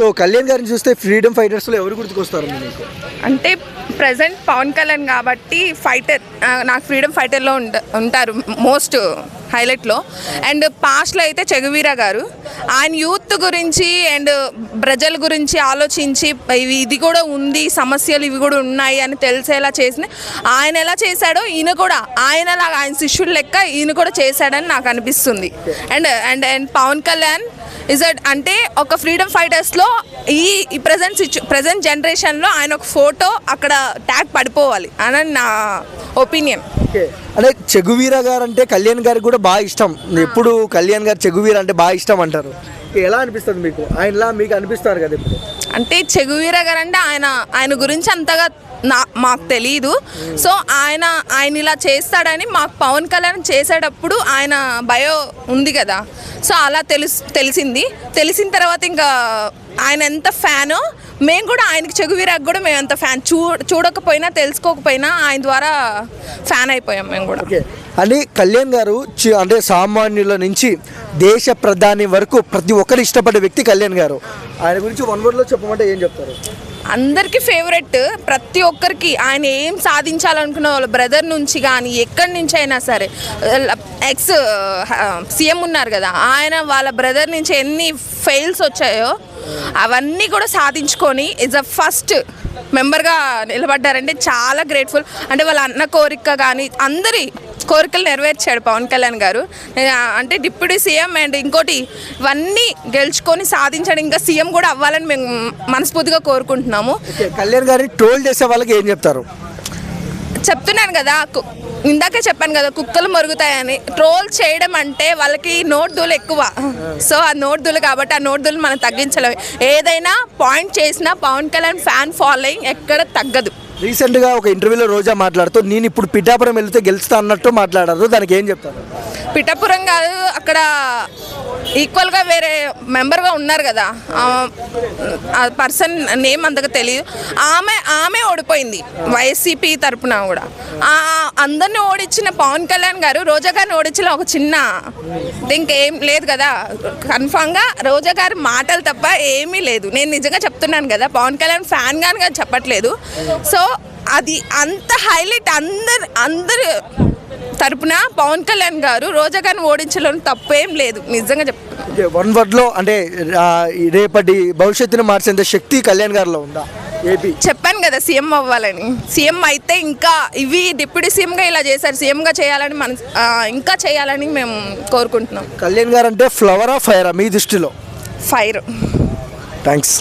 So Kalyan గారిని చూస్తే freedom ఫైటర్స్లో ఎవరు గుర్తుకొస్తారు మీకు? అంటే ప్రజెంట్ పవన్ కళ్యాణ్ కాబట్టి ఫైటర్, నాకు ఫ్రీడమ్ ఫైటర్లో ఉంటారు మోస్ట్ హైలైట్లో. అండ్ పాస్ట్లో అయితే చెగువీరా గారు, ఆయన యూత్ గురించి అండ్ ప్రజల గురించి ఆలోచించి ఇది కూడా ఉంది, సమస్యలు ఇవి కూడా ఉన్నాయి అని తెలిసేలా చేసిన ఆయన ఎలా చేశాడో ఈయన కూడా ఆయనలాగా ఆయన శిష్యుడు లెక్క ఈయన కూడా చేశాడని నాకు అనిపిస్తుంది. And and and Pawan Kalyan అంటే ఒక ఫ్రీడమ్ ఫైటర్స్లో ఈ ప్రజెంట్ జనరేషన్లో ఆయన ఒక ఫోటో అక్కడ ట్యాగ్ పడిపోవాలి అని నా ఒపీనియన్. అంటే చెగువీరా గారు అంటే కళ్యాణ్ గారికి కూడా బాగా ఇష్టం, ఎప్పుడు కళ్యాణ్ గారు చెగువీరా అంటే బాగా ఇష్టం అంటారు. ఎలా అనిపిస్తుంది మీకు? ఆయనలా మీకు అనిపిస్తారు కదా ఇప్పుడు? అంటే చెగువీరా గారు అంటే ఆయన గురించి అంతగా మాకు తెలియదు. సో ఆయన ఇలా చేస్తాడని మాకు పవన్ కళ్యాణ్ చేసేటప్పుడు ఆయన బయో ఉంది కదా, సో అలా తెలిసిన తర్వాత ఇంకా ఆయన ఎంత ఫ్యానో మేము కూడా ఆయనకి చెగువీరాకు కూడా మేము ఎంత ఫ్యాన్, చూడకపోయినా తెలుసుకోకపోయినా ఆయన ద్వారా ఫ్యాన్ అయిపోయాం మేము కూడా. ఓకే. అని కళ్యాణ్ గారు అంటే సామాన్యుల నుంచి దేశ ప్రధాని వరకు ప్రతి ఒక్కరు ఇష్టపడే వ్యక్తి కళ్యాణ్ గారు. ఆయన గురించి వన్ వర్డ్లో చెప్పమంటే ఏం చెప్తారు? అందరికీ ఫేవరెట్, ప్రతి ఒక్కరికి. ఆయన ఏం సాధించాలనుకున్న వాళ్ళ బ్రదర్ నుంచి కానీ ఎక్కడి నుంచి అయినా సరే, ఎక్స్ సీఎం ఉన్నారు కదా, ఆయన వాళ్ళ బ్రదర్ నుంచి ఎన్ని ఫెయిల్స్ వచ్చాయో అవన్నీ కూడా సాధించుకొని ఇస్ అ ఫస్ట్ మెంబర్గా నిలబడ్డారంటే చాలా గ్రేట్ఫుల్. అంటే వాళ్ళ అన్న కోరిక కానీ అందరి కోరికలు నెరవేర్చాడు పవన్ కళ్యాణ్ గారు. అంటే డిప్యూటీ సీఎం అండ్ ఇంకోటి ఇవన్నీ గెలుచుకొని సాధించాడు, ఇంకా సీఎం కూడా అవ్వాలని మేము మనస్ఫూర్తిగా కోరుకుంటున్నాము. కళ్యాణ్ గారిని ట్రోల్ చేసే వాళ్ళకి ఏం చెప్తారు? చెప్తున్నాను కదా, ఇందాకే చెప్పాను కదా, కుక్కలు మరుగుతాయని. ట్రోల్ చేయడం అంటే వాళ్ళకి నోట్ దూలు ఎక్కువ, సో ఆ నోట్ దూలు కాబట్టి ఆ నోట్ దూలు మనం తగ్గించలేము. ఏదైనా పాయింట్ చేసినా పవన్ కళ్యాణ్ ఫ్యాన్ ఫాలోయింగ్ ఎక్కడ తగ్గదు. రీసెంట్గా ఒక ఇంటర్వ్యూలో రోజా మాట్లాడుతూ నేను ఇప్పుడు పిఠాపురం వెళ్తే గెలుస్తా అన్నట్టు మాట్లాడారు, దానికి ఏం చెప్తారు? పిఠాపురం కాదు, అక్కడ ఈక్వల్గా వేరే మెంబర్గా ఉన్నారు కదా, ఆ పర్సన్ నేమ్ అంతగా తెలియదు. ఆమె ఓడిపోయింది వైసీపీ తరపున కూడా. అందరినీ ఓడించిన పవన్ కళ్యాణ్ గారు రోజా గారిని ఓడించిన ఒక చిన్న ఇంకేం లేదు కదా. కన్ఫామ్గా రోజా గారి మాటలు తప్ప ఏమీ లేదు. నేను నిజంగా చెప్తున్నాను కదా, పవన్ కళ్యాణ్ ఫ్యాన్ గాని చెప్పట్లేదు. సో అది అంత హైలైట్ అందరు తరపున పవన్ కళ్యాణ్ గారు రోజా గారిని ఓడించడం తప్పేం లేదు, నిజంగా చెప్తున్నా. వన్ వర్డ్లో అంటే రేపటి భవిష్యత్తును మార్చేంత శక్తి కళ్యాణ్ గారిలో ఉందా? చెప్పాను కదా సీఎం అవ్వాలని. సీఎం అయితే ఇంకా ఇవి డిప్యూటీ సీఎంగా ఇలా చేశారు, సీఎంగా చేయాలని ఇంకా చేయాలని మేము కోరుకుంటున్నాం. కళ్యాణ్ గారు అంటే ఫ్లవరా ఫైరా మీ దృష్టిలో? ఫైర్. థ్యాంక్స్.